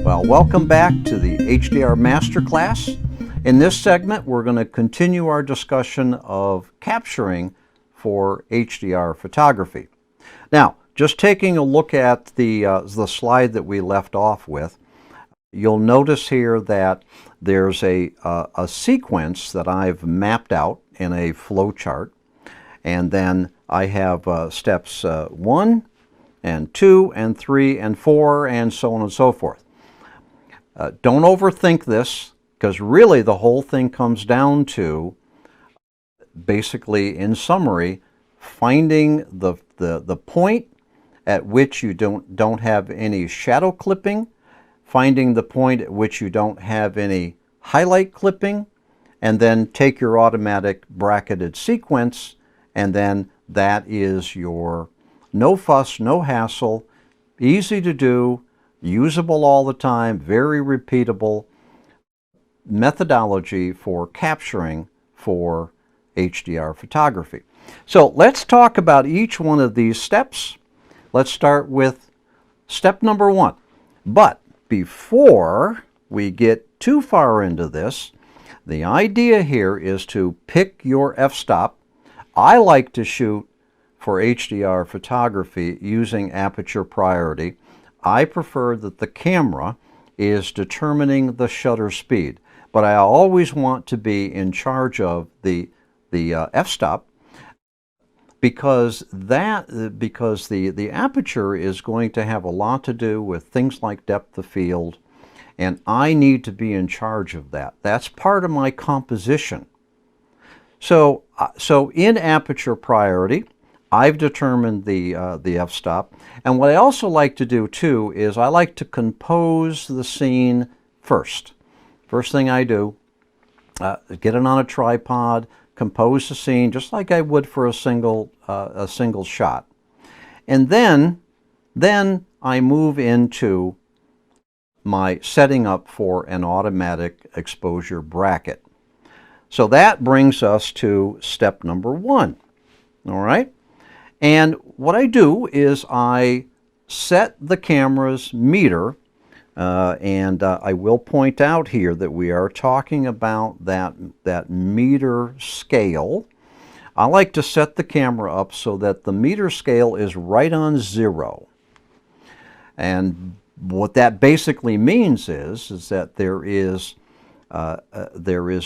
Well, welcome back to the HDR Masterclass. In this segment, we're going to continue our discussion of capturing for HDR photography. Now, just taking a look at the slide that we left off with, you'll notice here that there's a sequence that I've mapped out in a flow chart, and then I have steps 1 and 2 and 3 and 4 and so on and so forth. Don't overthink this, because really the whole thing comes down to, basically in summary, finding the point at which you don't have any shadow clipping, finding the point at which you don't have any highlight clipping, and then take your automatic bracketed sequence, and then that is your no fuss, no hassle, easy to do, usable all the time, very repeatable methodology for capturing for HDR photography. So let's talk about each one of these steps. Let's start with step number 1. But before we get too far into this, the idea here is to pick your f-stop. I like to shoot for HDR photography using aperture priority. I prefer that the camera is determining the shutter speed, but I always want to be in charge of the f-stop, because the aperture is going to have a lot to do with things like depth of field, and I need to be in charge of that. That's part of my composition. So in aperture priority, I've determined the f-stop, and what I also like to do too is I like to compose the scene first. First thing I do, get it on a tripod, compose the scene just like I would for a single shot, and then I move into my setting up for an automatic exposure bracket. So that brings us to step number 1. All right. And what I do is I set the camera's meter, and I will point out here that we are talking about that meter scale. I like to set the camera up so that the meter scale is right on 0. And what that basically means is that there is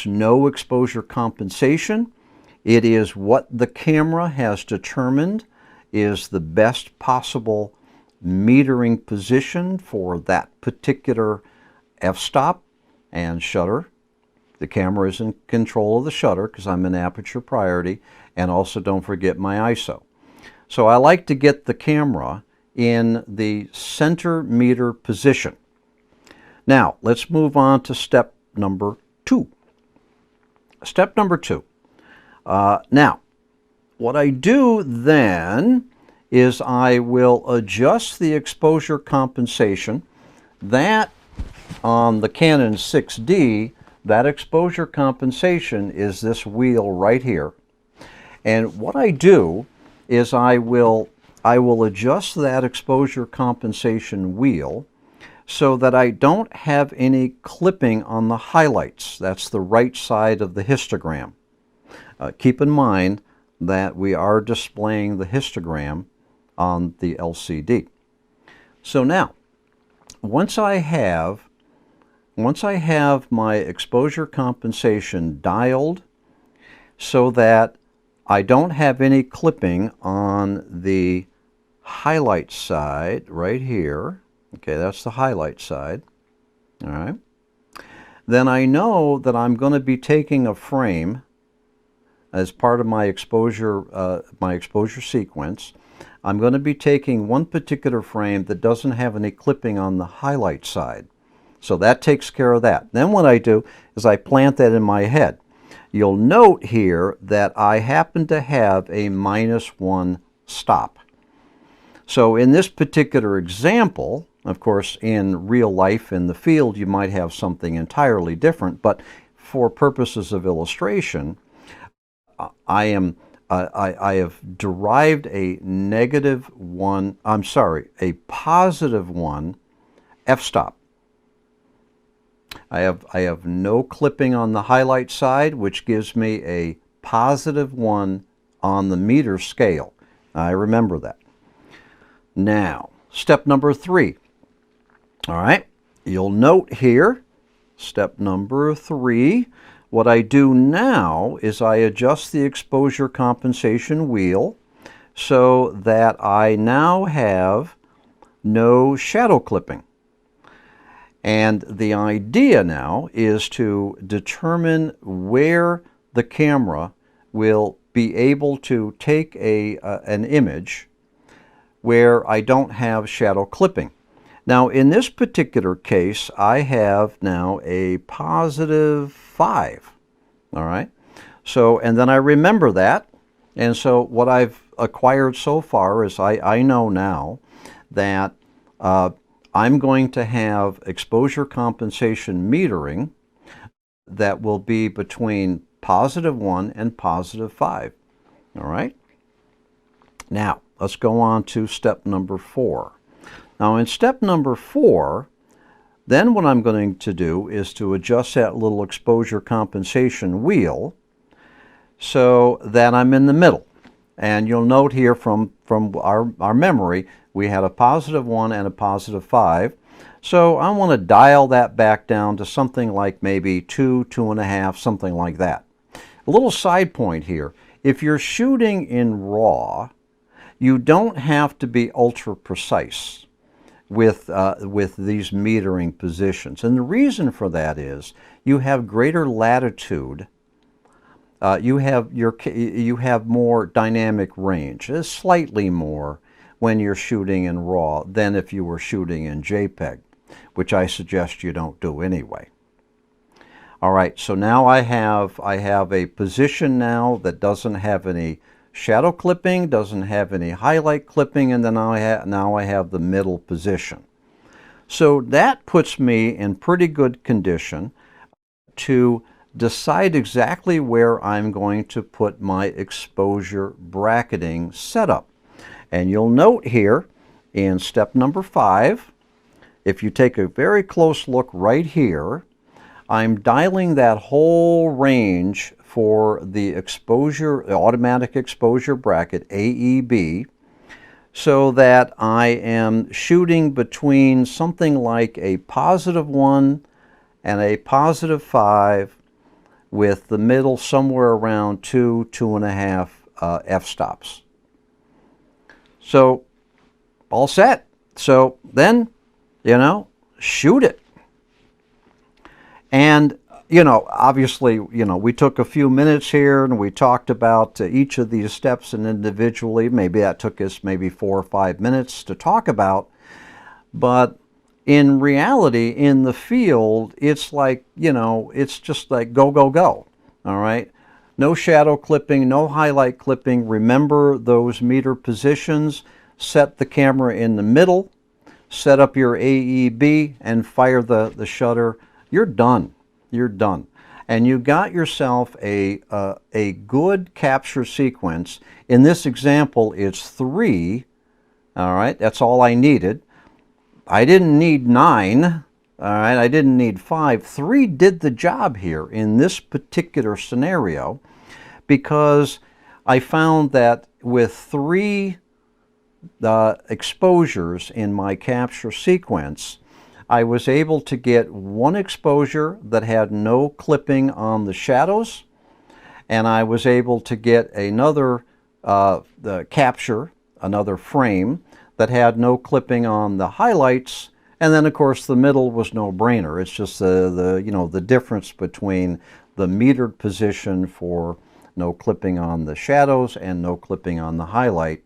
no exposure compensation. It is what the camera has determined is the best possible metering position for that particular f-stop and shutter. The camera is in control of the shutter because I'm in aperture priority, and also don't forget my ISO. So I like to get the camera in the center meter position. Now let's move on to step number 2. Step number 2. Now, what I do then is I will adjust the exposure compensation. That on the Canon 6D, that exposure compensation is this wheel right here. And what I do is I will adjust that exposure compensation wheel so that I don't have any clipping on the highlights. That's the right side of the histogram. Keep in mind that we are displaying the histogram on the LCD. So now, once I have my exposure compensation dialed so that I don't have any clipping on the highlight side right here, okay, that's the highlight side, all right, then I know that I'm going to be taking a frame as part of my exposure sequence. I'm going to be taking one particular frame that doesn't have any clipping on the highlight side. So that takes care of that. Then what I do is I plant that in my head. You'll note here that I happen to have a -1 stop. So in this particular example, of course, in real life in the field, you might have something entirely different, but for purposes of illustration, I have derived a positive 1 f-stop. I have no clipping on the highlight side, which gives me a positive 1 on the meter scale. I remember that. Now, step number 3. All right, you'll note here, step number 3, what I do now is I adjust the exposure compensation wheel so that I now have no shadow clipping. And the idea now is to determine where the camera will be able to take an image where I don't have shadow clipping. Now, in this particular case, I have now a positive 5. All right? So, and then I remember that. And so what I've acquired so far is I know now that I'm going to have exposure compensation metering that will be between positive 1 and positive 5. All right? Now, let's go on to step number 4. Now, in step number 4, then what I'm going to do is to adjust that little exposure compensation wheel so that I'm in the middle. And you'll note here from our memory, we had a positive 1 and a positive 5. So I want to dial that back down to something like maybe 2, 2.5, something like that. A little side point here. If you're shooting in RAW, you don't have to be ultra precise with these metering positions. And the reason for that is you have greater latitude. You have more dynamic range, slightly more when you're shooting in RAW than if you were shooting in JPEG, which I suggest you don't do anyway. All right, so now I have a position now that doesn't have any shadow clipping, doesn't have any highlight clipping, and then now I have the middle position. So that puts me in pretty good condition to decide exactly where I'm going to put my exposure bracketing setup. And you'll note here in step number 5, if you take a very close look right here, I'm dialing that whole range for the exposure, automatic exposure bracket, AEB, so that I am shooting between something like a positive 1 and a positive 5 with the middle somewhere around 2, 2.5 f-stops. So, all set. So then, shoot it. And, obviously, we took a few minutes here and we talked about each of these steps and individually. Maybe that took us maybe 4 or 5 minutes to talk about. But in reality, in the field, it's like, it's just like go, go, go. All right? No shadow clipping, no highlight clipping. Remember those meter positions. Set the camera in the middle. Set up your AEB and fire the shutter. You're done. You're done. And you got yourself a good capture sequence. In this example, it's 3. All right? That's all I needed. I didn't need 9, all right, I didn't need 5. 3 did the job here in this particular scenario because I found that with 3 exposures in my capture sequence, I was able to get one exposure that had no clipping on the shadows, and I was able to get another capture, another frame, that had no clipping on the highlights, and then of course the middle was no-brainer. It's just the difference between the metered position for no clipping on the shadows and no clipping on the highlight.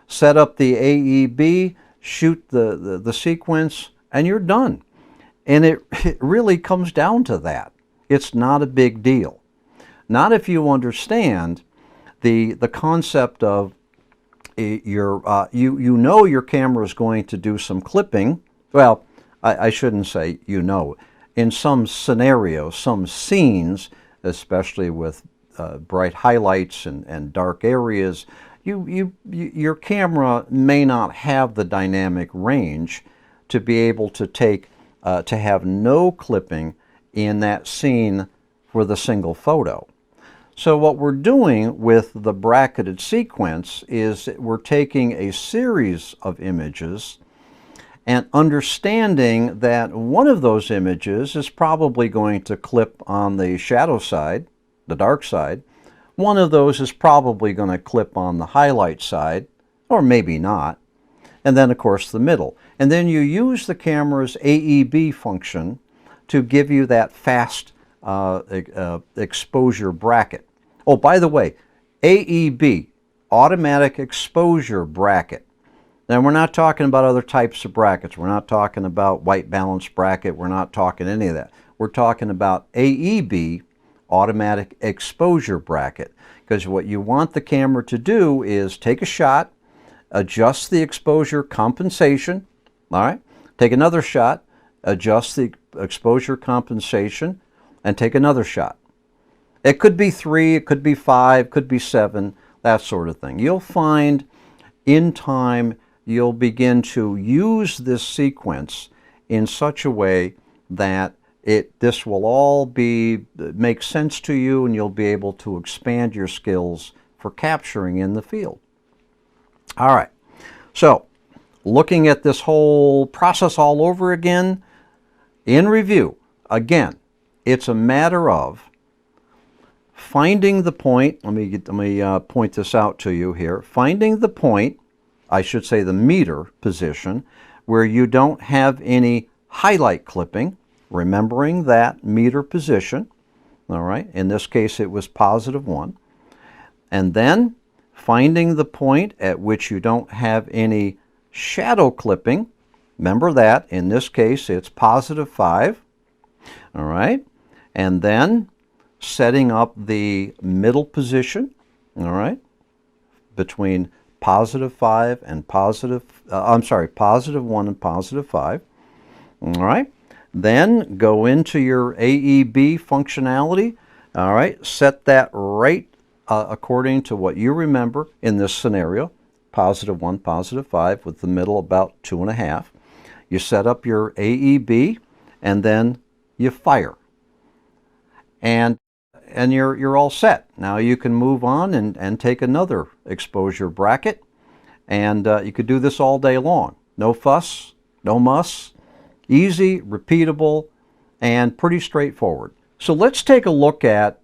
Set up the AEB, shoot the sequence, and you're done. And it really comes down to that. It's not a big deal. Not if you understand the concept of you know your camera is going to do some clipping. Well, I shouldn't say in some scenarios, some scenes, especially with bright highlights and dark areas, your camera may not have the dynamic range to be able to to have no clipping in that scene for the single photo. So what we're doing with the bracketed sequence is we're taking a series of images and understanding that one of those images is probably going to clip on the shadow side, the dark side. One of those is probably going to clip on the highlight side, or maybe not. And then, of course, the middle. And then you use the camera's AEB function to give you that fast exposure bracket. Oh, by the way, AEB, automatic exposure bracket. Now, we're not talking about other types of brackets. We're not talking about white balance bracket. We're not talking any of that. We're talking about AEB, automatic exposure bracket. Because what you want the camera to do is take a shot, adjust the exposure compensation, all right? Take another shot, adjust the exposure compensation, and take another shot. It could be 3, it could be 5, could be 7, that sort of thing. You'll find in time you'll begin to use this sequence in such a way that this will all make sense to you, and you'll be able to expand your skills for capturing in the field. All right, so looking at this whole process all over again, in review, again, it's a matter of finding the point. Let me point this out to you here. Finding the point, I should say the meter position, where you don't have any highlight clipping, remembering that meter position, all right? In this case, it was +1. And then finding the point at which you don't have any shadow clipping. Remember that. In this case, it's +5. All right? And then setting up the middle position, all right, between +5 and +1 and +5. All right? Then go into your AEB functionality. All right? Set that right according to what you remember in this scenario, +1, +5, with the middle about 2.5. You set up your AEB, and then you fire. And you're all set. Now you can move on and take another exposure bracket, and you could do this all day long. No fuss, no muss, easy, repeatable, and pretty straightforward. So let's take a look at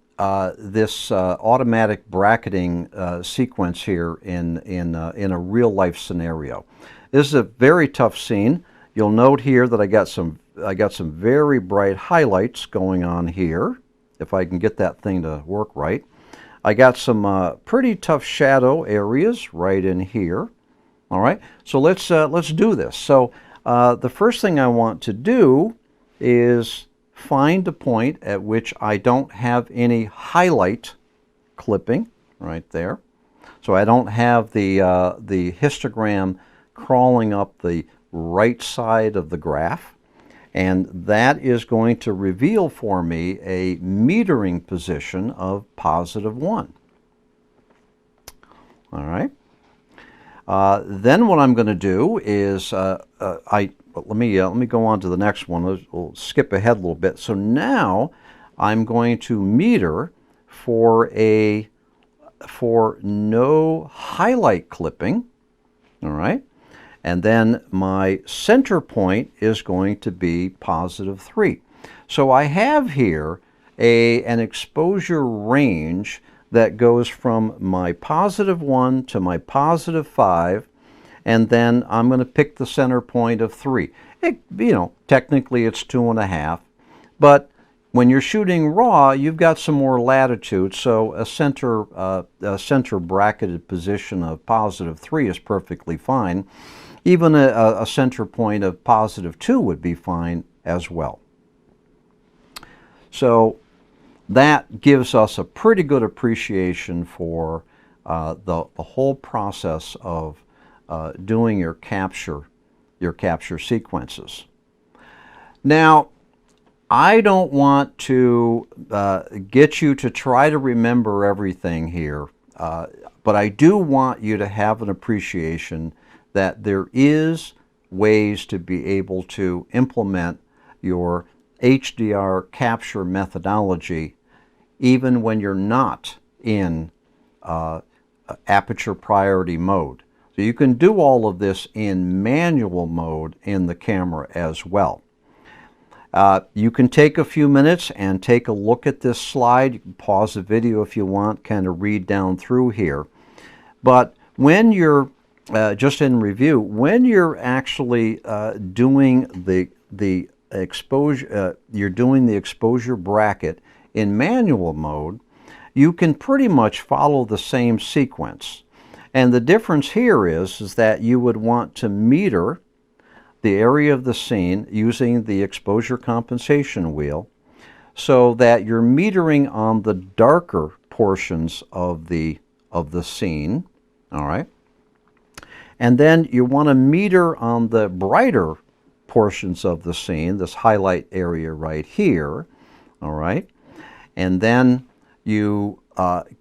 this automatic bracketing sequence here in a real life scenario. This is a very tough scene. You'll note here that I got some very bright highlights going on here, if I can get that thing to work right. I got some pretty tough shadow areas right in here. All right, so let's do this. So the first thing I want to do is find a point at which I don't have any highlight clipping right there. So I don't have the histogram crawling up the right side of the graph. And that is going to reveal for me a metering position of +1. All right. Then what I'm going to do is let me go on to the next one. We'll skip ahead a little bit. So now I'm going to meter for no highlight clipping. All right. And then my center point is going to be +3. So I have here an exposure range that goes from my +1 to my +5, and then I'm going to pick the center point of 3. Technically it's 2.5, but when you're shooting raw, you've got some more latitude, so a center bracketed position of +3 is perfectly fine. Even a center point of +2 would be fine as well. So that gives us a pretty good appreciation for the whole process of doing your capture sequences. Now, I don't want to get you to try to remember everything here, but I do want you to have an appreciation that there is ways to be able to implement your HDR capture methodology even when you're not in aperture priority mode. So you can do all of this in manual mode in the camera as well. You can take a few minutes and take a look at this slide. You can pause the video if you want, kind of read down through here. But when you're, just in review, when you're actually doing the exposure, you're doing the exposure bracket in manual mode, you can pretty much follow the same sequence. And the difference here is that you would want to meter the area of the scene using the exposure compensation wheel so that you're metering on the darker portions of the scene, all right? And then you want to meter on the brighter portions of the scene, this highlight area right here, all right? And then you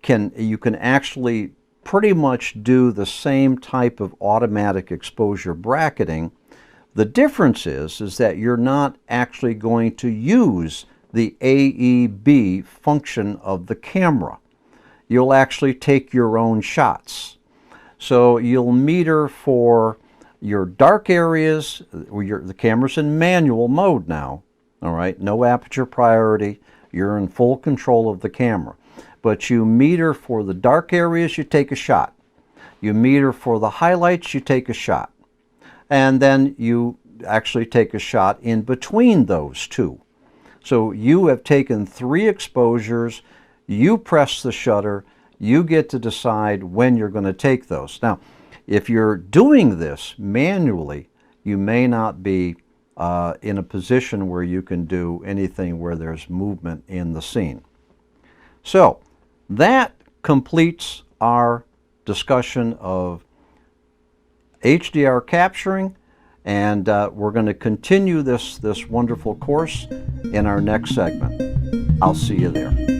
can actually pretty much do the same type of automatic exposure bracketing. The difference is that you're not actually going to use the AEB function of the camera. You'll actually take your own shots. So you'll meter for your dark areas. The camera's in manual mode now, all right? No aperture priority. You're in full control of the camera. But you meter for the dark areas, you take a shot. You meter for the highlights, you take a shot. And then you actually take a shot in between those two. So you have taken 3 exposures, you press the shutter, you get to decide when you're going to take those. Now, if you're doing this manually, you may not be in a position where you can do anything where there's movement in the scene. So that completes our discussion of HDR capturing, and we're going to continue this wonderful course in our next segment. I'll see you there.